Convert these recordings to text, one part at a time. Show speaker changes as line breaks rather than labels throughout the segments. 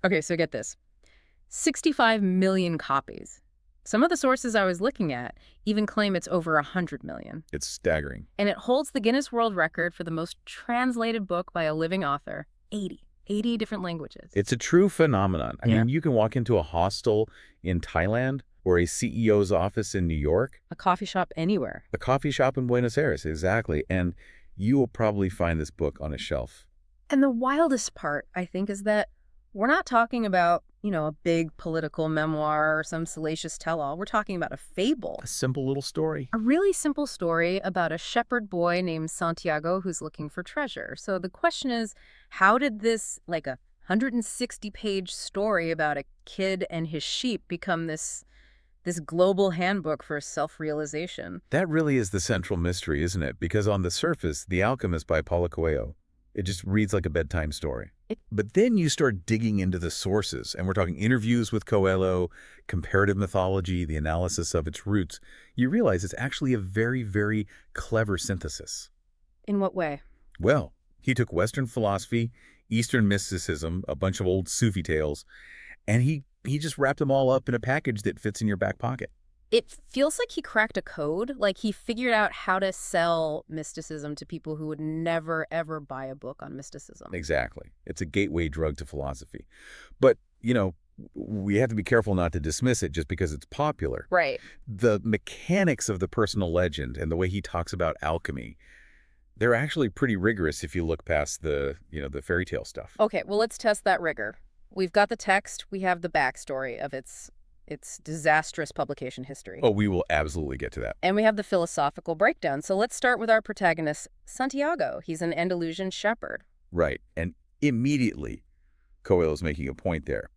Okay, so get this. 65 million copies. Some of the sources I was looking at even claim it's over 100 million.
It's staggering.
And it holds the Guinness World Record for the most translated book by a living author. 80 different languages.
It's a true phenomenon. I
Yeah.
mean, you can walk into a hostel in Thailand or a CEO's office in New York,
A coffee shop anywhere.
a coffee shop in Buenos Aires, exactly, and you will probably find this book on a shelf.
And the wildest part, I think, is that we're not talking about, a big political memoir or some salacious tell-all. We're talking about a fable.
A simple little story.
A really simple story about a shepherd boy named Santiago who's looking for treasure. So the question is, how did this, like a 160-page story about a kid and his sheep become this global handbook for self-realization?
That really is the central mystery, isn't it? Because on the surface, The Alchemist by Paulo Coelho, it just reads like a bedtime story. But then you start digging into the sources, and we're talking interviews with Coelho, comparative mythology, the analysis of its roots. You realize it's actually a very, very clever synthesis.
In what way?
Well, he took Western philosophy, Eastern mysticism, a bunch of old Sufi tales, and he just wrapped them all up in a package that fits in your back pocket.
It feels like he cracked a code, like he figured out how to sell mysticism to people who would never, ever buy a book on mysticism.
Exactly. It's a gateway drug to philosophy. But, we have to be careful not to dismiss it just because it's popular.
Right.
The mechanics of the personal legend and the way he talks about alchemy, they're actually pretty rigorous if you look past the fairy tale stuff.
Okay, well, let's test that rigor. We've got the text, we have the backstory of its disastrous publication history.
Oh, we will absolutely get to that.
And we have the philosophical breakdown. So let's start with our protagonist, Santiago. He's an Andalusian shepherd.
Right. And immediately, Coelho's making a point there.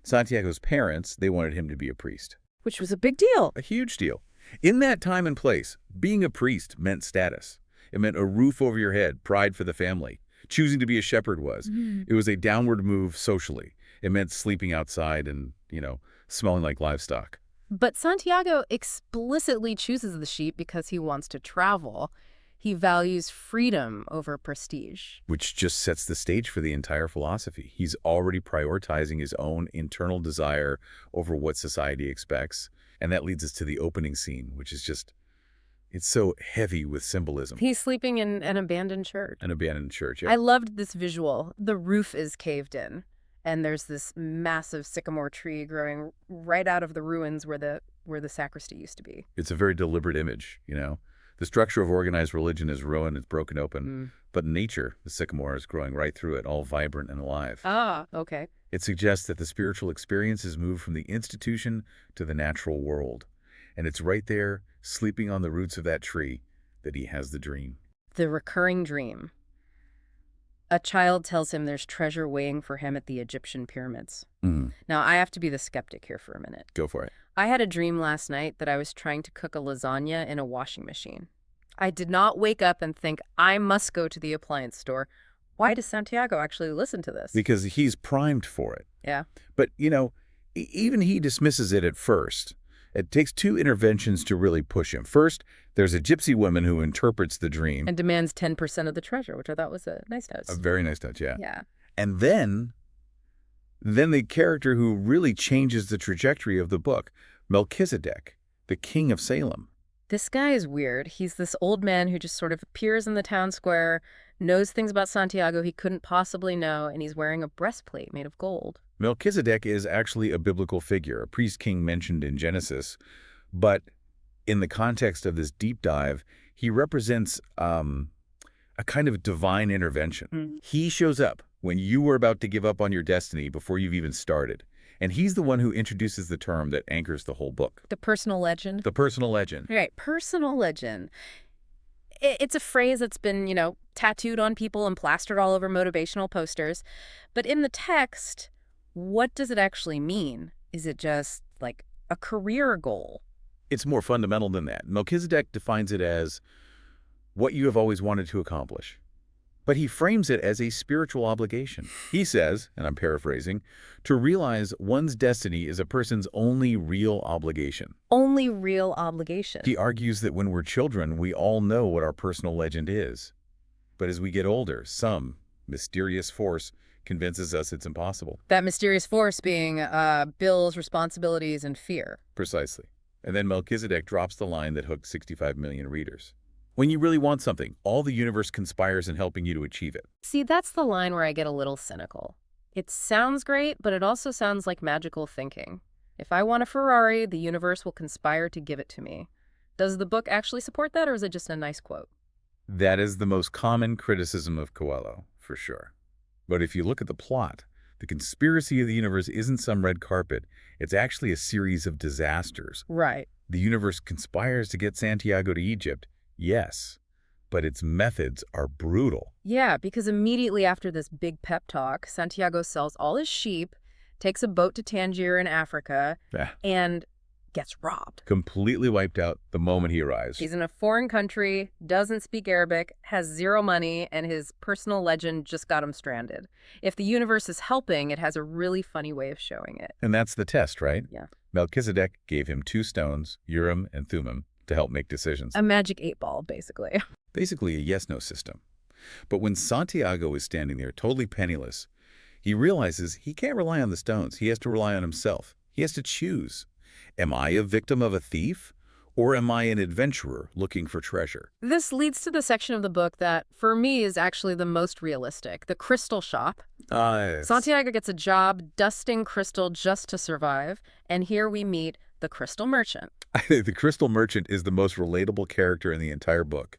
Santiago's parents, they wanted him to be a priest.
Which was a big deal.
A huge deal. In that time and place, being a priest meant status. It meant a roof over your head, pride for the family. Choosing to be a shepherd was. It was a downward move socially. It meant sleeping outside and, smelling like livestock.
But Santiago explicitly chooses the sheep because he wants to travel. He values freedom over prestige.
Which just sets the stage for the entire philosophy. He's already prioritizing his own internal desire over what society expects. And that leads us to the opening scene, which is just, it's so heavy with symbolism.
He's sleeping in an abandoned church.
An abandoned church, yeah.
I loved this visual. The roof is caved in. And there's this massive sycamore tree growing right out of the ruins where the sacristy used to be.
It's a very deliberate image, The structure of organized religion is ruined, it's broken open. But in nature, the sycamore is growing right through it, all vibrant and alive.
Ah, okay.
It suggests that the spiritual experience has moved from the institution to the natural world. And it's right there, sleeping on the roots of that tree, that he has the dream.
The recurring dream. A child tells him there's treasure waiting for him at the Egyptian pyramids. Now, I have to be the skeptic here for a minute.
Go for it.
I had a dream last night that I was trying to cook a lasagna in a washing machine. I did not wake up and think, I must go to the appliance store. Why does Santiago actually listen to this?
Because he's primed for it.
Yeah.
But, even he dismisses it at first. It takes two interventions to really push him. First, there's a gypsy woman who interprets the dream.
And demands 10% of the treasure, which I thought was a nice touch.
A very nice touch, yeah.
Yeah.
And then the character who really changes the trajectory of the book, Melchizedek, the king of Salem.
This guy is weird. He's this old man who just sort of appears in the town square, knows things about Santiago he couldn't possibly know, and he's wearing a breastplate made of gold.
Melchizedek is actually a biblical figure, a priest-king mentioned in Genesis. But in the context of this deep dive, he represents a kind of divine intervention. He shows up when you were about to give up on your destiny before you've even started. And he's the one who introduces the term that anchors the whole book.
The personal legend?
The personal legend.
Right, personal legend. It's a phrase that's been, tattooed on people and plastered all over motivational posters. But in the text, what does it actually mean? Is it just like a career goal?
It's more fundamental than that. Melchizedek defines it as what you have always wanted to accomplish. But he frames it as a spiritual obligation. He says, and I'm paraphrasing, to realize one's destiny is a person's only real obligation.
Only real obligation.
He argues that when we're children, we all know what our personal legend is. But as we get older, some mysterious force convinces us it's impossible.
That mysterious force being bills, responsibilities, and fear.
Precisely. And then Melchizedek drops the line that hooked 65 million readers. When you really want something, all the universe conspires in helping you to achieve it.
See, that's the line where I get a little cynical. It sounds great, but it also sounds like magical thinking. If I want a Ferrari, the universe will conspire to give it to me. Does the book actually support that, or is it just a nice quote?
That is the most common criticism of Coelho, for sure. But if you look at the plot, the conspiracy of the universe isn't some red carpet. It's actually a series of disasters.
Right.
The universe conspires to get Santiago to Egypt, yes, but its methods are brutal.
Yeah, because immediately after this big pep talk, Santiago sells all his sheep, takes a boat to Tangier in Africa,
Yeah.
and gets robbed.
Completely wiped out the moment he arrives.
He's in a foreign country, doesn't speak Arabic, has zero money, and his personal legend just got him stranded. If the universe is helping, it has a really funny way of showing it.
And that's the test, right?
Yeah.
Melchizedek gave him 2 stones, Urim and Thummim, to help make decisions.
A magic 8-ball, basically.
Basically a yes-no system. But when Santiago is standing there totally penniless, he realizes he can't rely on the stones. He has to rely on himself. He has to choose. Am I a victim of a thief, or am I an adventurer looking for treasure?
This leads to the section of the book that, for me, is actually the most realistic, the crystal shop. Santiago gets a job dusting crystal just to survive, and here we meet the crystal merchant.
The crystal merchant is the most relatable character in the entire book.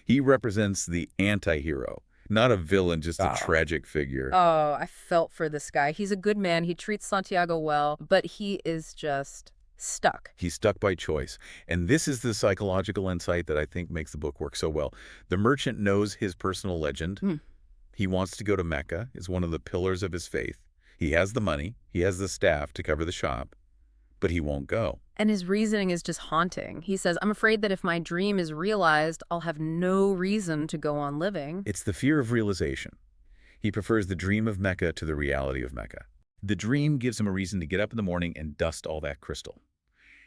He represents the anti-hero, not a villain, just a tragic figure.
Oh, I felt for this guy. He's a good man. He treats Santiago well, but he is just stuck.
He's stuck by choice. And this is the psychological insight that I think makes the book work so well. The merchant knows his personal legend. He wants to go to Mecca. It's one of the pillars of his faith. He has the money. He has the staff to cover the shop. But he won't go.
And his reasoning is just haunting. He says, I'm afraid that if my dream is realized, I'll have no reason to go on living.
It's the fear of realization. He prefers the dream of Mecca to the reality of Mecca. The dream gives him a reason to get up in the morning and dust all that crystal.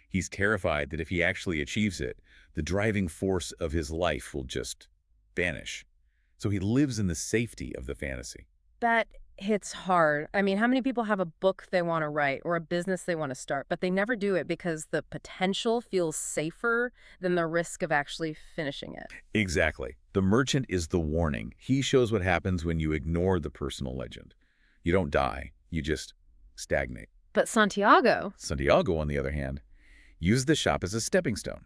He's terrified that if he actually achieves it, the driving force of his life will just vanish. So he lives in the safety of the fantasy.
That hits hard. I mean, how many people have a book they want to write or a business they want to start, but they never do it because the potential feels safer than the risk of actually finishing it?
Exactly. The merchant is the warning. He shows what happens when you ignore the personal legend. You don't die. You just stagnate.
But Santiago,
on the other hand, used the shop as a stepping stone.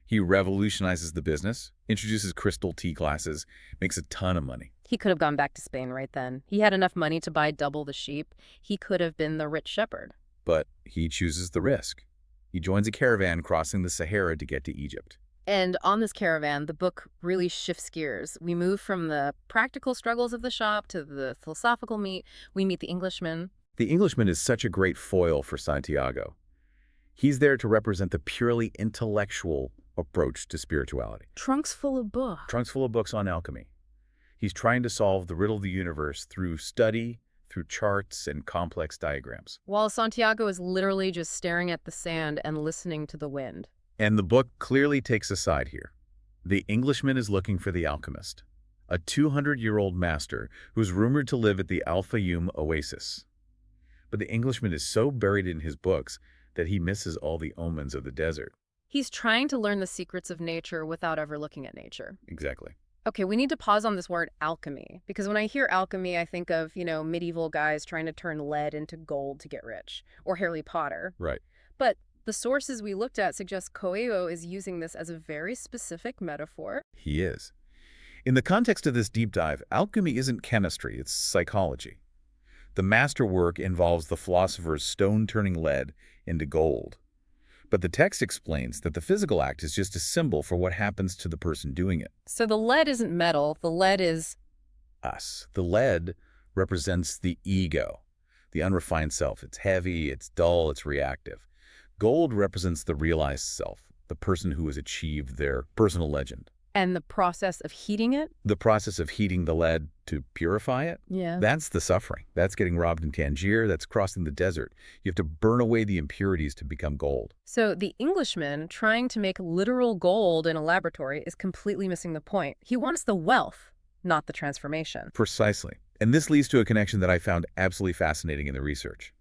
He revolutionizes the business, introduces crystal tea glasses, makes a ton of money.
he could have gone back to Spain right then. He had enough money to buy double the sheep. He could have been the rich shepherd.
But he chooses the risk. He joins a caravan crossing the Sahara to get to Egypt.
And on this caravan, the book really shifts gears. We move from the practical struggles of the shop to the philosophical meat. We meet the Englishman.
The Englishman is such a great foil for Santiago. He's there to represent the purely intellectual approach to spirituality.
Trunks full of books.
Trunks full of books on alchemy. He's trying to solve the riddle of the universe through study, through charts and complex diagrams.
While Santiago is literally just staring at the sand and listening to the wind.
And the book clearly takes a side here. The Englishman is looking for the alchemist, a 200-year-old master who's rumored to live at the Al-Fayoum oasis. But the Englishman is so buried in his books that he misses all the omens of the desert.
He's trying to learn the secrets of nature without ever looking at nature.
Exactly.
Okay, we need to pause on this word alchemy, because when I hear alchemy, I think of, medieval guys trying to turn lead into gold to get rich, or Harry Potter.
Right.
But the sources we looked at suggest Coelho is using this as a very specific metaphor.
He is. In the context of this deep dive, alchemy isn't chemistry, it's psychology. The masterwork involves the philosopher's stone turning lead into gold. But the text explains that the physical act is just a symbol for what happens to the person doing it.
So the lead isn't metal, the lead is
Us. The lead represents the ego, the unrefined self. It's heavy, it's dull, it's reactive. Gold represents the realized self, the person who has achieved their personal legend.
and the process of heating it.
The process of heating the lead to purify it,
Yeah.
that's the suffering. That's getting robbed in Tangier, that's crossing the desert. You have to burn away the impurities to become gold.
So the Englishman trying to make literal gold in a laboratory is completely missing the point. He wants the wealth, not the transformation.
Precisely. And this leads to a connection that I found absolutely fascinating in the research.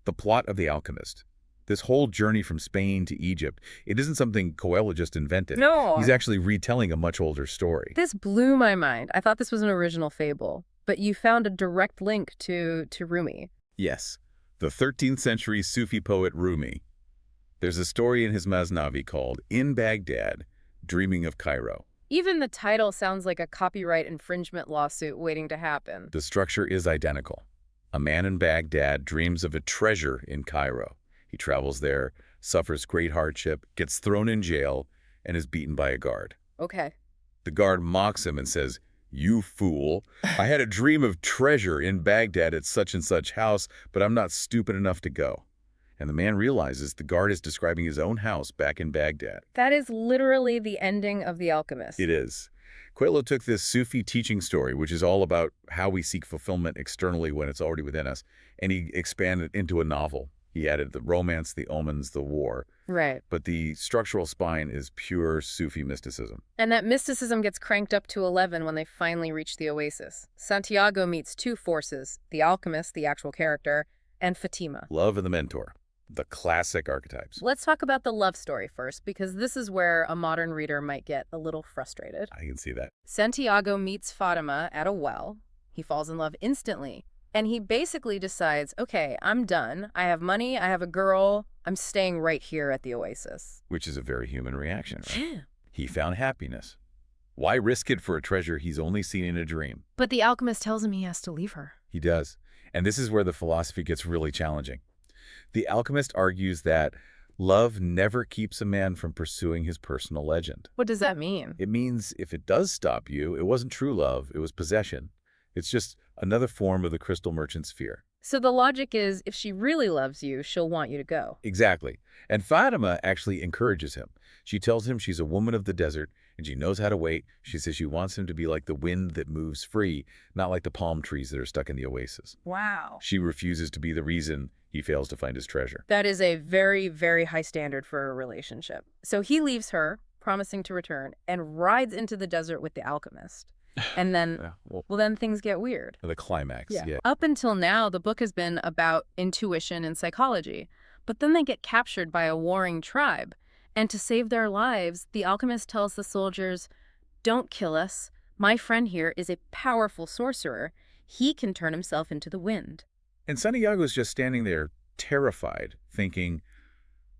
The plot of The Alchemist. This whole journey from Spain to Egypt, it isn't something Coelho just invented. He's
No,
actually retelling a much older story.
this blew my mind. I thought this was an original fable, but you found a direct link to Rumi.
Yes, the 13th century Sufi poet Rumi. There's a story in his Masnavi called In Baghdad, Dreaming of Cairo.
Even the title sounds like a copyright infringement lawsuit waiting to happen.
The structure is identical. A man in Baghdad dreams of a treasure in Cairo. He travels there, suffers great hardship, gets thrown in jail, and is beaten by a guard.
Okay.
The guard mocks him and says, "You fool, I had a dream of treasure in Baghdad at such and such house, but I'm not stupid enough to go." And the man realizes the guard is describing his own house back in Baghdad.
That is literally the ending of The Alchemist.
It is. Coelho took this Sufi teaching story, which is all about how we seek fulfillment externally when it's already within us, and he expanded it into a novel. He added the romance, the omens, the war.
Right.
But the structural spine is pure Sufi mysticism.
And that mysticism gets cranked up to 11 when they finally reach the oasis. Santiago meets two forces, the alchemist, the actual character, and Fatima.
Love and the mentor. The classic archetypes.
Let's talk about the love story first, because this is where a modern reader might get a little frustrated.
I can see that.
Santiago meets Fatima at a well. He falls in love instantly. And he basically decides, okay, I'm done. I have money. I have a girl. I'm staying right here at the oasis.
Which is a very human reaction, right?
Yeah.
He found happiness. Why risk it for a treasure he's only seen in a dream?
But the alchemist tells him he has to leave her.
He does. And this is where the philosophy gets really challenging. The alchemist argues that love never keeps a man from pursuing his personal legend.
What does that mean?
It means if it does stop you, it wasn't true love, it was possession. It's just another form of the crystal merchant's fear.
So the logic is, if she really loves you, she'll want you to go.
Exactly. And Fatima actually encourages him. She tells him she's a woman of the desert and she knows how to wait. She says she wants him to be like the wind that moves free, not like the palm trees that are stuck in the oasis.
Wow.
She refuses to be the reason he fails to find his treasure.
That is a very, very high standard for a relationship. So he leaves her, promising to return, and rides into the desert with the alchemist. And then,
Yeah,
then things get weird.
the climax. Yeah.
Up until now, the book has been about intuition and psychology. But then they get captured by a warring tribe. And to save their lives, the alchemist tells the soldiers, "Don't kill us. My friend here is a powerful sorcerer. He can turn himself into the wind."
And Santiago's just standing there, terrified, thinking,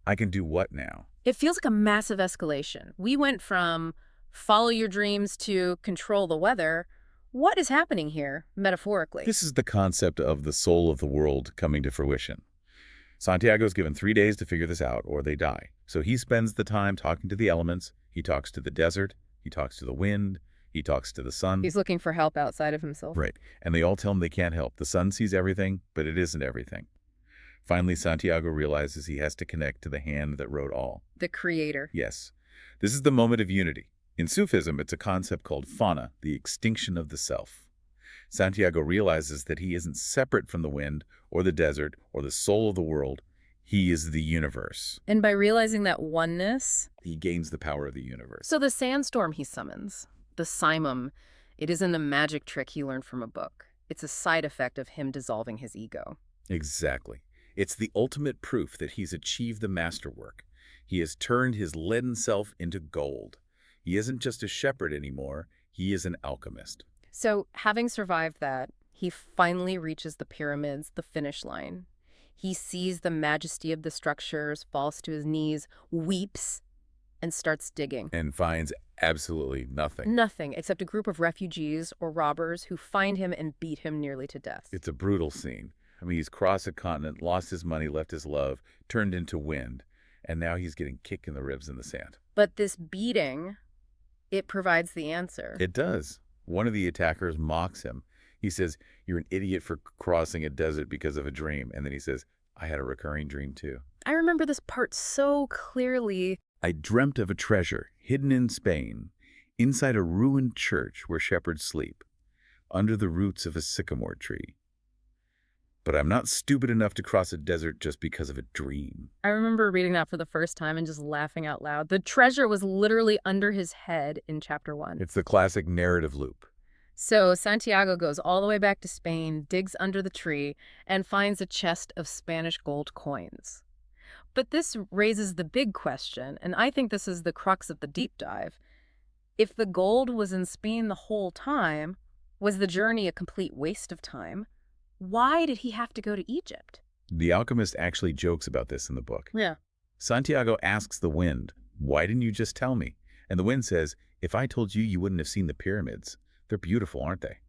I can do what now?
It feels like a massive escalation. We went from follow your dreams to control the weather. What is happening here, metaphorically?
This is the concept of the soul of the world coming to fruition. Santiago's given 3 days to figure this out, or they die. So he spends the time talking to the elements. He talks to the desert. He talks to the wind. He talks to the sun.
He's looking for help outside of himself.
Right. And they all tell him they can't help. The sun sees everything, but it isn't everything. Finally, Santiago realizes he has to connect to the hand that wrote all.
The creator.
Yes. This is the moment of unity. In Sufism, it's a concept called fana, the extinction of the self. Santiago realizes that he isn't separate from the wind or the desert or the soul of the world. He is the universe.
And by realizing that oneness,
He gains the power of the universe.
so the sandstorm he summons, the simum, it isn't a magic trick he learned from a book. It's a side effect of him dissolving his ego.
Exactly. It's the ultimate proof that he's achieved the masterwork. He has turned his leaden self into gold. He isn't just a shepherd anymore. He is an alchemist.
So, having survived that, he finally reaches the pyramids, the finish line. He sees the majesty of the structures, falls to his knees, weeps, and starts digging.
And finds absolutely nothing.
Nothing except a group of refugees or robbers who find him and beat him nearly to death.
It's a brutal scene. I mean, he's crossed a continent, lost his money, left his love, turned into wind, and now he's getting kicked in the ribs in the sand.
But this beating, it provides the answer.
It does. One of the attackers mocks him. He says, "You're an idiot for crossing a desert because of a dream." And then he says, "I had a recurring dream too.
I remember this part so clearly.
I dreamt of a treasure hidden in Spain, inside a ruined church where shepherds sleep, under the roots of a sycamore tree. But I'm not stupid enough to cross a desert just because of a dream."
I remember reading that for the first time and just laughing out loud. The treasure was literally under his head in chapter 1.
It's the classic narrative loop.
So Santiago goes all the way back to Spain, digs under the tree, and finds a chest of Spanish gold coins. But this raises the big question, and I think this is the crux of the deep dive. If the gold was in Spain the whole time, was the journey a complete waste of time? Why did he have to go to Egypt?
The Alchemist actually jokes about this in the book.
Yeah.
Santiago asks the wind, "Why didn't you just tell me?" And the wind says, "If I told you, you wouldn't have seen the pyramids. They're beautiful, aren't they?"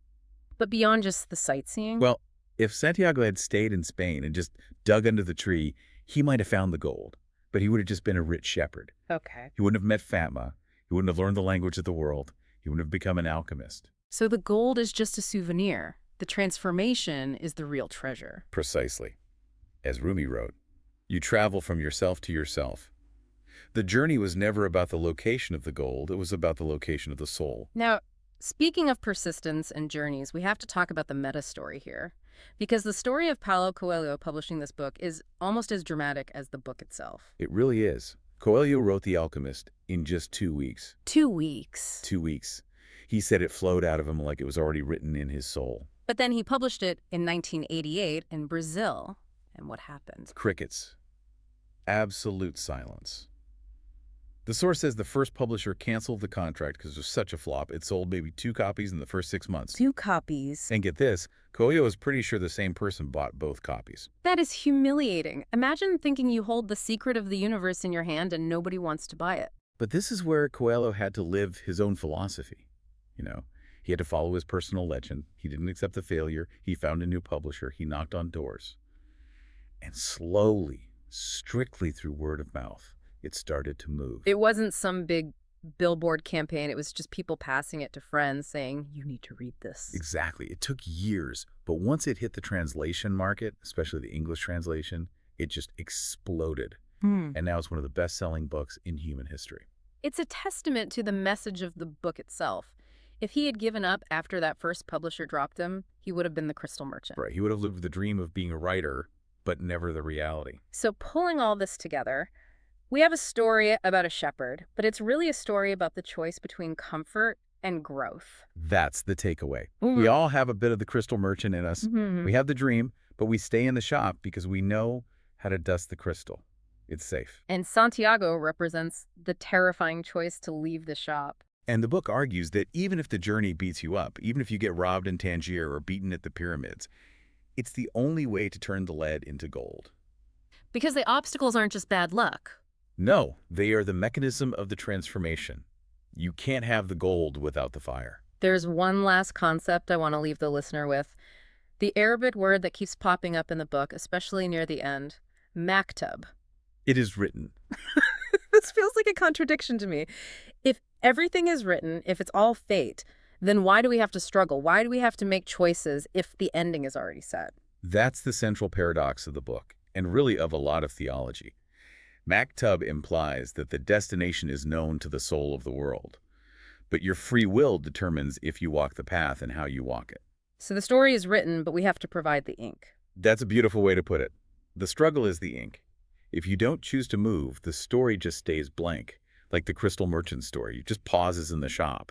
But beyond just the sightseeing?
Well, if Santiago had stayed in Spain and just dug under the tree, he might have found the gold, but he would have just been a rich shepherd.
Okay.
He wouldn't have met Fatma. He wouldn't have learned the language of the world. He wouldn't have become an alchemist.
So the gold is just a souvenir. The transformation is the real treasure.
Precisely. As Rumi wrote, "You travel from yourself to yourself." The journey was never about the location of the gold. It was about the location of the soul.
Now, speaking of persistence and journeys, we have to talk about the meta story here. Because the story of Paulo Coelho publishing this book is almost as dramatic as the book itself.
It really is. Coelho wrote The Alchemist in just 2 weeks.
2 weeks.
2 weeks. He said it flowed out of him like it was already written in his soul.
But then he published it in 1988 in Brazil. And what happened?
Crickets. Absolute silence. The source says the first publisher canceled the contract because it was such a flop. It sold maybe 2 copies in the first 6 months.
2 copies.
And get this, Coelho is pretty sure the same person bought both copies.
That is humiliating. Imagine thinking you hold the secret of the universe in your hand and nobody wants to buy it.
But this is where Coelho had to live his own philosophy. He had to follow his personal legend. He didn't accept the failure. He found a new publisher. He knocked on doors. And slowly, strictly through word of mouth, it started to move.
It wasn't some big billboard campaign. It was just people passing it to friends saying, you need to read this.
Exactly. It took years, but once it hit the translation market, especially the English translation, it just exploded. And now it's one of the best-selling books in human history.
It's a testament to the message of the book itself. If he had given up after that first publisher dropped him, he would have been the crystal merchant.
Right. He would have lived the dream of being a writer, but never the reality.
So pulling all this together, we have a story about a shepherd, but it's really a story about the choice between comfort and growth.
That's the takeaway. We all have a bit of the crystal merchant in us. We have the dream, but we stay in the shop because we know how to dust the crystal. It's safe.
And Santiago represents the terrifying choice to leave the shop.
And the book argues that even if the journey beats you up, even if you get robbed in Tangier or beaten at the pyramids, it's the only way to turn the lead into gold.
Because the obstacles aren't just bad luck.
No, they are the mechanism of the transformation. You can't have the gold without the fire.
There's one last concept I want to leave the listener with. The Arabic word that keeps popping up in the book, especially near the end, maktub.
It is written.
This feels like a contradiction to me. If everything is written, if it's all fate, then why do we have to struggle? Why do we have to make choices if the ending is already set?
That's the central paradox of the book, and really of a lot of theology. Maktub implies that the destination is known to the soul of the world, but your free will determines if you walk the path and how you walk it.
So the story is written, but we have to provide the ink.
That's a beautiful way to put it. The struggle is the ink. If you don't choose to move, the story just stays blank, like the Crystal Merchant story. It just pauses in the shop.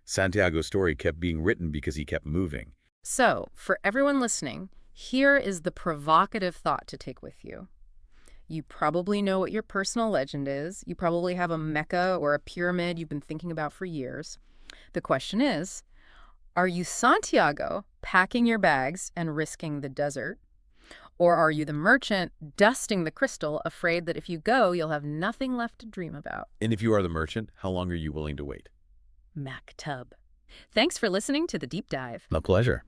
Santiago's story kept being written because he kept moving.
So, for everyone listening, here is the provocative thought to take with you. You probably know what your personal legend is. You probably have a Mecca or a pyramid you've been thinking about for years. The question is, are you Santiago, packing your bags and risking the desert? Or are you the merchant, dusting the crystal, afraid that if you go, you'll have nothing left to dream about?
And if you are the merchant, how long are you willing to wait?
Maktub. Thanks for listening to The Deep Dive.
My pleasure.